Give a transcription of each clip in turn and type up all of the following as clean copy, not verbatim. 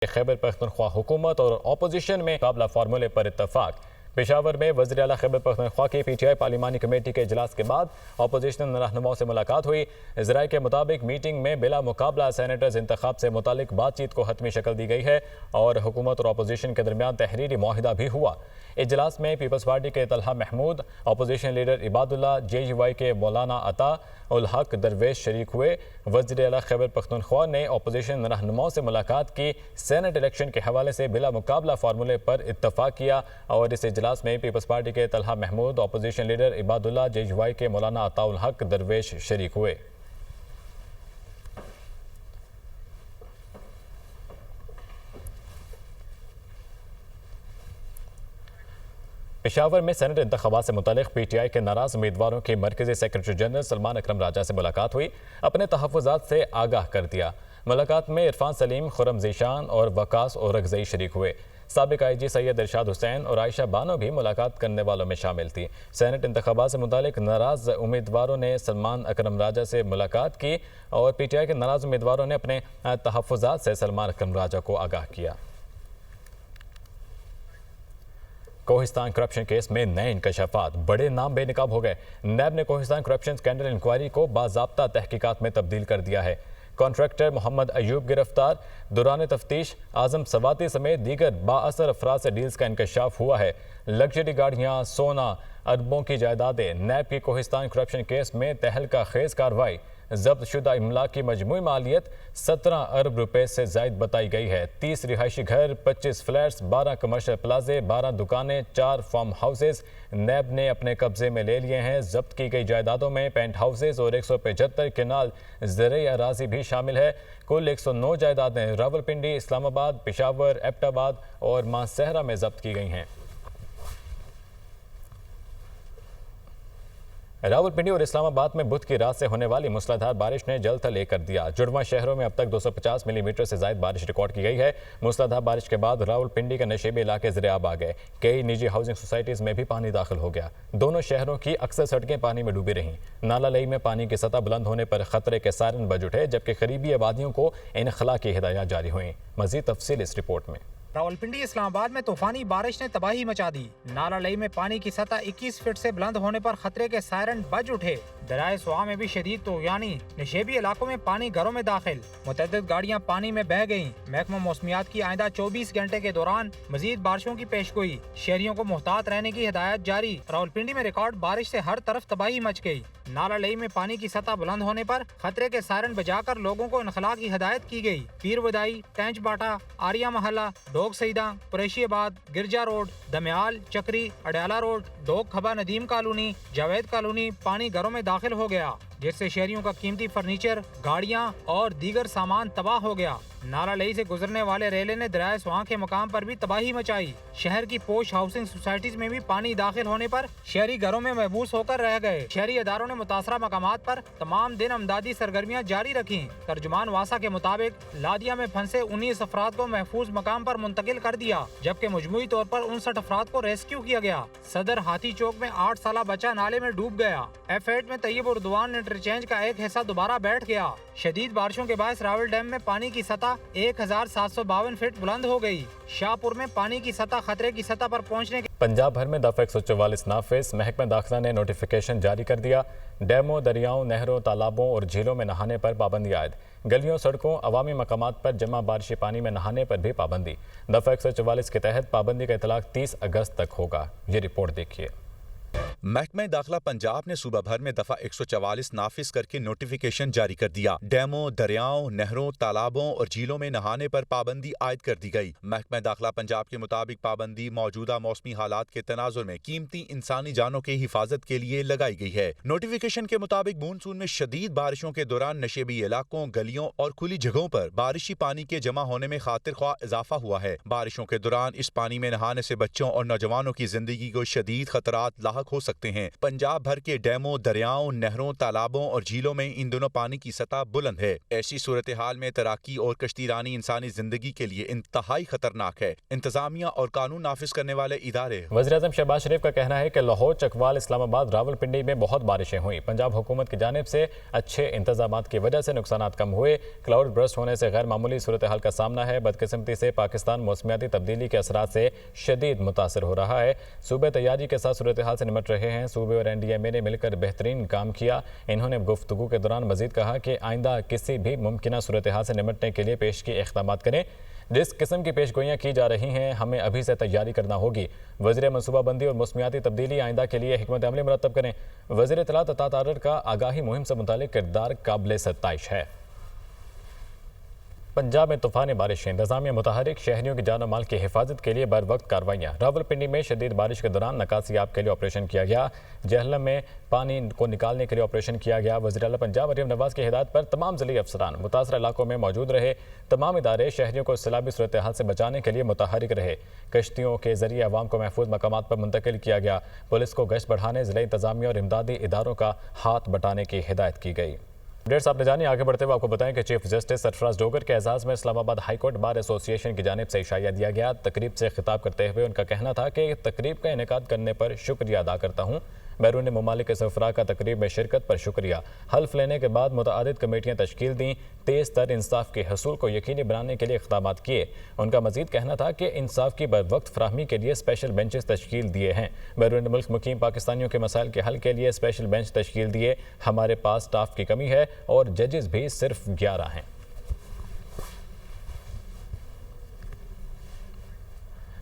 खैबर पख्तूनख्वा हुकूमत और अपोजिशन में मुकाबला फार्मूले पर इत्तफाक। पेशावर में वज़ीर आला खैबर पख्तूनख्वा की PTI पार्लिमानी कमेटी के इजलास के बाद अपोजिशन रहनुमाओं से मुलाकात हुई। ज़राए के मुताबिक मीटिंग में बिला मुकाबला सेनेटर्स इंतखाब से मुतालिक बातचीत को हतमी शक्ल दी गई है और हुकूमत और अपोजिशन के दरमियान तहरीरी मुआहिदा भी हुआ। इजलास में पीपल्स पार्टी के Talha Mahmood, opposition leader Ibadullah, JUI के मौलाना अता उल हक दरवेश शरीक हुए। वज़ीर आला खैबर पख्तूनख्वा ने अपोजिशन रहनुमाओं से मुलाकात की, सेनेट इलेक्शन के हवाले से बिला मुकाबला फार्मूले पर इत्तफाक किया और इस इजलास में पीपल्स पार्टी के Talha Mahmood, opposition leader Ibadullah, JUI के मौलाना अता उल हक दरवेश शरीक हुए। पेशावर में सेनेट इंतखाबात से मुतालिक PTI के नाराज उम्मीदवारों की मरकजी सेक्रेटरी जनरल सलमान अकरम राजा से मुलाकात हुई, अपने तहफ़्फ़ुज़ात से आगाह कर दिया। मुलाकात में इरफान सलीम, खुर्रम ज़ीशान और वकास औरकज़ई शरीक हुए। साबिक IG सैयद इरशाद हुसैन और आयशा बानो भी मुलाकात करने वालों में शामिल थी। सेनेट इंतखाबात से मुतालिक नाराज उम्मीदवारों ने सलमान अकरम राजा से मुलाकात की और PTI के नाराज उम्मीदवारों ने अपने तहफ़्फ़ुज़ात से सलमान अकरम राजा को आगाह किया। कोहिस्तान करप्शन केस में नए इंकशाफात, बड़े नाम बेनकाब हो गए। नैब ने कोहिस्तान करप्शन स्कैंडल इंक्वायरी को बाज़ाब्ता तहकीकात में तब्दील कर दिया है। कॉन्ट्रैक्टर मोहम्मद अयूब गिरफ्तार, दौरान तफ्तीश आजम सवाती समेत दीगर बाअसर अफराद से डील्स का इंकशाफ हुआ है। लग्जरी गाड़ियाँ, सोना, अरबों की जायदादें। नैब की कोहिस्तान करप्शन केस में तहलका खेज कार्रवाई। जब्त शुदा इमला की मजमूई मालियत 17 अरब रुपए से जायद बताई गई है। 30 रिहायशी घर, 25 फ्लैट्स, 12 कमर्शियल प्लाजे, 12 दुकानें, 4 फार्म हाउसेज नैब ने अपने कब्जे में ले लिए हैं। जब्त की गई जायदादों में पेंट हाउसेज और 175 केनाल ज़रई अराजी भी शामिल है। कुल 109 जायदादें रावलपिंडी, इस्लामाबाद, पेशावर, एबटाबाद और मानसहरा में जब्त की गई हैं। रावलपिंडी और इस्लामाबाद में बुध की रात से होने वाली मूसलाधार बारिश ने जल थल कर दिया। जुड़वा शहरों में अब तक 250 मिलीमीटर से ज्यादा बारिश रिकॉर्ड की गई है। मूसलाधार बारिश के बाद रावलपिंडी के नशेबी इलाके ज़रियाब आ गए। कई निजी हाउसिंग सोसाइटीज़ में भी पानी दाखिल हो गया। दोनों शहरों की अक्सर सड़कें पानी में डूबी रहीं। नाला लई में पानी की सतह बुलंद होने पर खतरे के सायरन बज उठे, जबकि करीबी आबादियों को इनखला की हिदायत जारी हुई। मज़ीद तफसील इस रिपोर्ट में। रावलपिंडी इस्लामाबाद में तूफानी बारिश ने तबाही मचा दी। नाला लई में पानी की सतह 21 फीट से बुलंद होने पर खतरे के सायरन बज उठे। दरियाए सुहा में भी शदीद तूफ़ानी, नशेबी इलाकों में पानी घरों में दाखिल, मुतअद्दिद गाड़ियां पानी में बह गईं। महकमा मौसमियात की आइंदा 24 घंटे के दौरान मजीद बारिशों की पेशगोई, शहरियों को मुहतात रहने की हिदायत जारी। रावलपिंडी में रिकॉर्ड बारिश से हर तरफ तबाही मच गई। नाला लई में पानी की सतह बुलंद होने पर खतरे के सायरन बजाकर लोगों को इनखला की हिदायत की गई। पीर वदाई, टेंच बाटा, आरिया महला, डोग सईदा, कुरैशियाबाद, गिरजा रोड, दमयाल, चक्री, अडयाला रोड, डोग खबा नदीम कॉलोनी, जावेद कॉलोनी पानी घरों में दाखिल हो गया, जिससे शहरियों का कीमती फर्नीचर, गाड़ियां और दीगर सामान तबाह हो गया। नाला लई से गुजरने वाले रेले ने दरियाए सुहा के मकाम पर भी तबाही मचाई। शहर की पोश हाउसिंग सोसाइटीज में भी पानी दाखिल होने पर शहरी घरों में महबूस होकर रह गए। शहरी इदारों ने मुतासरा मकामात पर तमाम दिन अमदादी सरगर्मियां जारी रखी। तर्जुमान वासा के मुताबिक लादिया में फंसे 19 अफराद को महफूज मकाम पर मुंतकिल कर दिया, जबकि मजमूई तौर पर 59 अफराद को रेस्क्यू किया गया। सदर हाथी चौक में 8 साला बच्चा नाले में डूब गया। F8 में तैयब उर्दवान इंटरचेंज का एक हिस्सा दोबारा बैठ गया। शदीद बारिशों के बाद रावल डैम में पानी की सतह 1752 फीट बुलंद हो गई। शाहपुर में पानी की सतह खतरे की सतह पर पहुंचने के पंजाब भर में दफा 144 नाफिज, महकमा दाखिला ने नोटिफिकेशन जारी कर दिया। डैमों, दरियाओं, नहरों, तालाबों और झीलों में नहाने पर पाबंदी आयद। गलियों, सड़कों, अवामी मकामात पर जमा बारिशी पानी में नहाने पर भी पाबंदी। दफा 144 के तहत पाबंदी का इतलाक 30 अगस्त तक होगा। ये रिपोर्ट देखिए। महकमा दाखिला पंजाब ने सूबा भर में दफा 144 नाफिज करके नोटिफिकेशन जारी कर दिया। डैमों, दरियाओं, नहरों, तालाबों और झीलों में नहाने पर पाबंदी आयद कर दी गई। महकमा दाखिला पंजाब के मुताबिक पाबंदी मौजूदा मौसमी हालात के तनाजुर में कीमती इंसानी जानों की हिफाजत के लिए लगाई गई है। नोटिफिकेशन के मुताबिक मानसून में शदीद बारिशों के दौरान नशेबी इलाकों, गलियों और खुली जगहों पर बारिशी पानी के जमा होने में खातिर ख्वाह इजाफा हुआ है। बारिशों के दौरान इस पानी में नहाने से बच्चों और नौजवानों की जिंदगी को शदीद खतरात लाहक हो सकते हैं। पंजाब भर के डैमों, दरियाओं, नहरों, तालाबों और झीलों में इन दिनों पानी की सतह बुलंद है। ऐसी सूरत हाल में तैराकी और कश्तीरानी इंसानी जिंदगी के लिए इंतहाई खतरनाक है। इंतजामिया और कानून नाफिज करने वाले इदारे। वज़ीर-ए-आज़म शहबाज शरीफ का कहना है कि लाहौर, चकवाल, इस्लामाबाद, रावलपिंडी में बहुत बारिशें हुई। पंजाब हुकूमत की जानिब से अच्छे इंतजामात की वजह से नुकसानात कम हुए। क्लाउड बर्स्ट होने से गैर मामूली सूरत हाल का सामना है। बदकिस्मती से पाकिस्तान मौसमियाती तब्दीली के असरात से शदीद मुतासर हो रहा है। सूबे तैयारी के साथ सूरत हाल से निमट रहे हैं। सूबे और NDMA ने मिलकर बेहतरीन काम किया। इन्होंने गुफ्तगू के दौरान मजीद कहा कि आइंदा किसी भी मुमकिन सूरत हाल से निमटने के लिए पेश की इक़दाम करें। जिस किस्म की पेशगोइयाँ की जा रही हैं, हमें अभी से तैयारी करना होगी। वज़ीर मनसूबाबंदी और मौसमियाती तब्दीली आइंदा के लिए हिकमत अमली मुरतब करें। वज़ीर इत्तलात अता तारर का आगाही मुहिम से मुतालिक किरदार काबिल सत्ताइश है। पंजाब में तूफानी बारिशें, इंतजामिया मुतहरिक, शहरियों की जान और माल की हिफाजत के लिए बर वक्त कार्रवाइयाँ। रावलपिंडी में शदीद बारिश के दौरान नकासियाब के लिए ऑपरेशन किया गया। जहलम में पानी को निकालने के लिए ऑपरेशन किया गया। वज़ीर आला पंजाब मरियम नवाज की हिदायत पर तमाम ज़िली अफसरान मुतासरा इलाकों में मौजूद रहे। तमाम इदारे शहरियों को सैलाबी सूरत हाल से बचाने के लिए मुतहरिक रहे। कश्तियों के जरिए अवाम को महफूज मकामात पर मुंतकिल किया गया। पुलिस को गश्त बढ़ाने, ज़िला इंतजामिया और इमदादी इदारों का हाथ बटाने की हिदायत की गई। अपडेट्स आपने जानी। आगे बढ़ते हुए आपको बताएं कि चीफ जस्टिस सरफराज डोगर के एजाज़ में Islamabad high court bar association की जानिब से इशाया दिया गया। तकरीब से खिताब करते हुए उनका कहना था कि तकरीब का इनेकाद करने पर शुक्रिया अदा करता हूँ। बैरून ममालिक के सफरा का तकरीब में शिरकत पर शुक्रिया। हल्फ लेने के बाद मुतअद्दिद कमेटियाँ तश्कील दी। तेज़ तर इंसाफ के हसूल को यकीनी बनाने के लिए इक़दाम किए। उनका मजीद कहना था कि इंसाफ की बर वक्त फ्राहमी के लिए स्पेशल बेंचेस तश्कील दिए हैं। बैरून मुल्क मुकीम पाकिस्तानियों के मसाइल के हल के लिए स्पेशल बेंच तश्कील दिए। हमारे पास स्टाफ की कमी है और जजेस भी सिर्फ 11 हैं।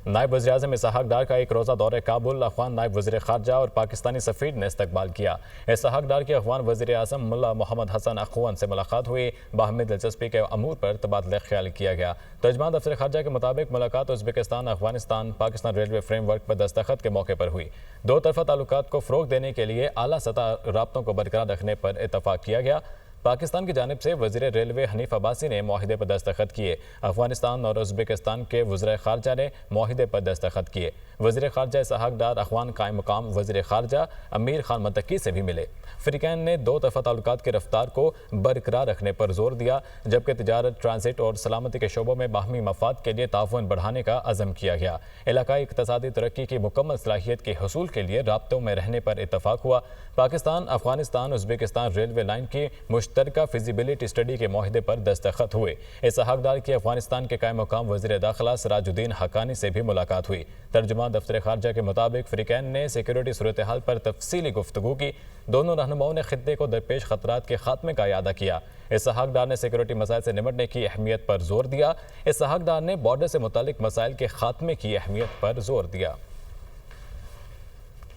नायब वज़ीर-ए-आज़म इसहाक डार का एक रोज़ा दौरे काबुल, अफ़गान नायब वज़ीर ख़ारजा और पाकिस्तानी सफ़ीर ने इस्तकबाल किया। इसहाक डार की अफ़गान वज़ीर-ए-आज़म मुल्ला मोहम्मद हसन अख़वन से मुलाकात हुई। बाहमी दिलचस्पी के अमूर पर तबादला ख्याल किया गया। तर्जमान दफ्तर ख़ारजा के मुताबिक मुलाकात Uzbekistan, Afghanistan, Pakistan railway framework पर दस्तखत के मौके पर हुई। दो तरफ़ा ताल्लुकात को फ़रोग़ देने के लिए आला सतह राब्तों को बरकरार रखने पर इत्तफ़ाक़ किया गया। पाकिस्तान की जानिब से वज़ीर रेलवे हनीफ अब्बासी ने माहिदे पर दस्तखत किए। अफ़गानिस्तान और उज़्बेकिस्तान के वज़ीर ख़ारजा ने माहिदे पर दस्तखत किए। वज़ीर ख़ारजा इसहाक डार अख़वान कायम मुकाम वज़ीर ख़ारजा अमीर खान मंतकी से भी मिले। फ़रीक़ैन ने दो तरफ़ा ताल्लुकात की रफ्तार को बरकरार रखने पर जोर दिया, जबकि तिजारत, ट्रांसिट और सलामती के शोबों में बाहमी मफाद के लिए ताउन बढ़ाने का अज़म किया गया। इलाकाई इक़्तिसादी तरक्की की मुकम्मल सलाहियत के हसूल के लिए राब्तों में रहने पर इत्तफ़ाक़ हुआ। Pakistan, Afghanistan, Uzbekistan railway line की मुश्तरका फिजिबिलिटी स्टडी के माहिदे पर दस्तखत हुए। इसहाक डार की अफ़गानिस्तान के कायम मुकाम वज़ीर दाखिला सिराजुद्दीन हक्कानी से भी मुलाकात हुई। तर्जुमान दफ्तर ख़ारजा के मुताबिक फ़रीक़ैन ने सिक्योरिटी सूरत हाल पर तफसीली गुफ्तगू की। दोनों रहनुमाओं ने खित्ते को दरपेश खतरात के खात्मे का इयादा किया। इसहाक डार ने सिक्योरिटी मसाइल से निमटने की अहमियत पर जोर दिया। इसहाक डार ने बॉर्डर से मुतालिक मसाइल के खात्मे की अहमियत पर जोर दिया।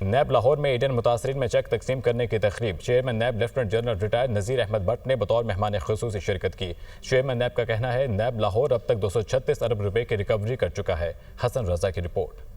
नैब लाहौर में ईडन मुतासरीन में चेक तकसीम करने की तकरीब। चेयरमैन नैब लेफ्टिनेंट जनरल रिटायर्ड नज़ीर अहमद भट्ट ने बतौर मेहमान ख़ुसूसी शिरकत की। चेयरमैन नैब का कहना है नैब लाहौर अब तक 236 अरब रुपए की रिकवरी कर चुका है। हसन रजा की रिपोर्ट।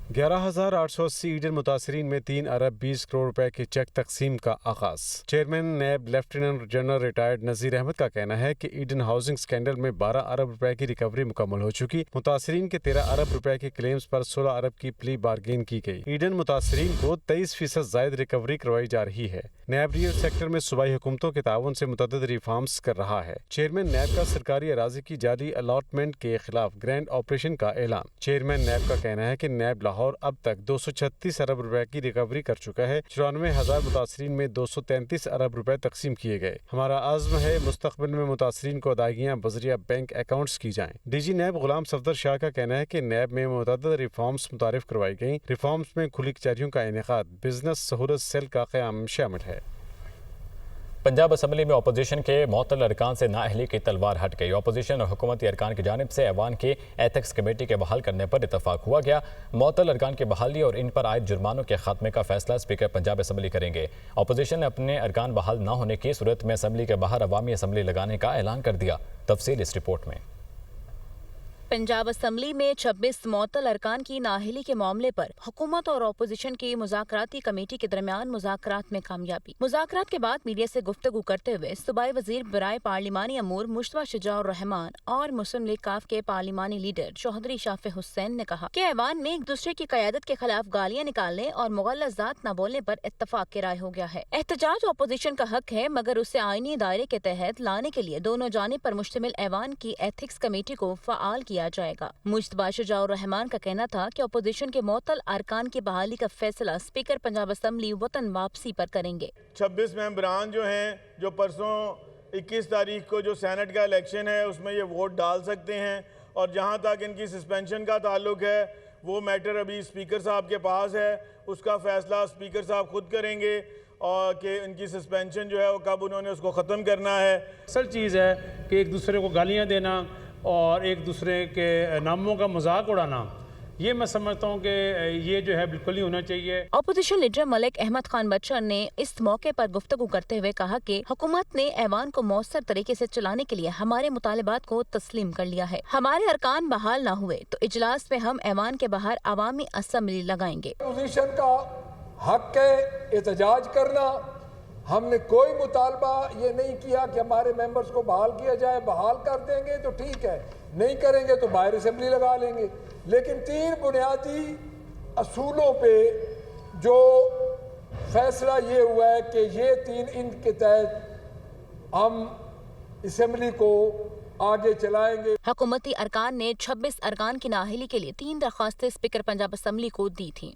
11,880 ईडन मुतासरीन में 3 अरब 20 करोड़ रुपए के चेक तकसीम का आगाज। चेयरमैन नैब लेफ्टिनेंट जनरल रिटायर्ड नज़ीर अहमद का कहना है कि ईडन हाउसिंग स्कैंडल में 12 अरब रुपए की रिकवरी मुकम्मल हो चुकी। मुतासरीन के 13 अरब रुपए के क्लेम्स पर 16 अरब की प्ली बार्गेन की गई। ईडन मुतासरीन को 23% जायद रिकवरी करवाई जा रही है। नैब रियल सेक्टर में सूबाई हुकूमतों के ताउन से मुतअद्दिद रिफॉर्म्स कर रहा है। चेयरमैन नैब का सरकारी अराजी की जाली अलॉटमेंट के खिलाफ ग्रैंड ऑपरेशन का ऐलान। चेयरमैन नैब का कहना है कि नैब लाहौर अब तक 236 अरब रुपए की रिकवरी कर चुका है। 94,000 मुतासरीन में 233 अरब रुपए तकसीम किए गए। हमारा आज़्म है मुस्तकबिल में मुतासरीन को अदायगियाँ बजरिया बैंक अकाउंट्स की जाएं। डीजी नैब गुलाम सफदर शाह का कहना है कि नैब में मुतअद्दिद रिफॉर्म्स मुतारिफ करवाई गई। रिफॉर्म्स में खुली कचहरियों का इनेकाद, बिजनेस सहूलत सेल का क़याम शामिल है। पंजाब असम्बली में अपोजिशन के मुअत्तल अरकान से नाअहली की तलवार हट गई। अपोजिशन और हुकूमती अरकान की जानिब से ऐवान की एथिक्स कमेटी के बहाल करने पर इतफाक़ हुआ गया। मुअत्तल अरकान की बहाली और इन पर आयद जुर्मानों के खात्मे का फैसला स्पीकर पंजाब असम्बली करेंगे। अपोजिशन ने अपने अरकान बहाल न होने की सूरत में असम्बली के बाहर अवामी असम्बली लगाने का ऐलान कर दिया। तफसील इस रिपोर्ट में। पंजाब असम्बली में 26 मुअत्तल अरकान की नाअहली के मामले पर हुकूमत और अपोजिशन की मुज़ाकराती कमेटी के दरमियान मुज़ाकरात में कामयाबी। मुज़ाकरात के बाद मीडिया से गुफ्तगू करते हुए सूबाई वज़ीर बराए पार्लिमानी अमूर मुश्तबा शुजाउर रहमान और मुस्लिम लीग काफ के पार्लिमानी लीडर चौधरी शाफे हुसैन ने कहा कि ऐवान में एक दूसरे की क़यादत के खिलाफ गालियाँ निकालने और मुग़ल्लज़ात न बोलने पर इत्तफाक की राय हो गया है। एहतजाज अपोजिशन का हक है, मगर उसे आईनी दायरे के तहत लाने के लिए दोनों जानिब पर मुश्तमिल ऐवान की एथिक्स कमेटी को फ़आल किया जाएगा। मुश्तबा शुजाउर रहमान का कहना था कि अपोजिशन के मुअत्तल अरकान की बहाली का फैसला स्पीकर पंजाब असम्बली वतन वापसी पर करेंगे। 26 मेंबरान जो हैं, जो परसों 21 तारीख को जो सेनेट का इलेक्शन है उसमें ये वोट डाल सकते हैं, और जहां तक इनकी सस्पेंशन का ताल्लुक है वो मैटर अभी स्पीकर साहब के पास है। उसका फैसला स्पीकर साहब खुद करेंगे और कि इनकी सस्पेंशन जो है वो कब उन्होंने उसको ख़त्म करना है। असल चीज़ है कि एक दूसरे को गालियां देना और एक दूसरे के नामों का मजाक उड़ाना, ये मैं समझता हूँ कि ये जो है बिल्कुल ही होना चाहिए। अपोजिशन लीडर मलिक अहमद खान बच्चर ने इस मौके पर गुफ्तगू करते हुए कहा कि हुकूमत ने ऐवान को मौसर तरीके से चलाने के लिए हमारे मुतालिबात को तस्लीम कर लिया है। हमारे अरकान बहाल न हुए तो इजलास में हम ऐवान के बाहर अवामी असम्बली लगाएंगे। अपोजिशन का हक है एहतजाज करना। हमने कोई मुतालबा ये नहीं किया कि हमारे मेंबर्स को बहाल किया जाए। बहाल कर देंगे तो ठीक है, नहीं करेंगे तो बाहर असेंबली लगा लेंगे। लेकिन 3 बुनियादी असूलों पे जो फैसला ये हुआ है कि ये 3 इनके तहत हम असेंबली को आगे चलाएंगे। हुकूमती अरकान ने 26 अरकान की नाअहली के लिए 3 दरख्वास्तें स्पीकर पंजाब असम्बली को दी थी।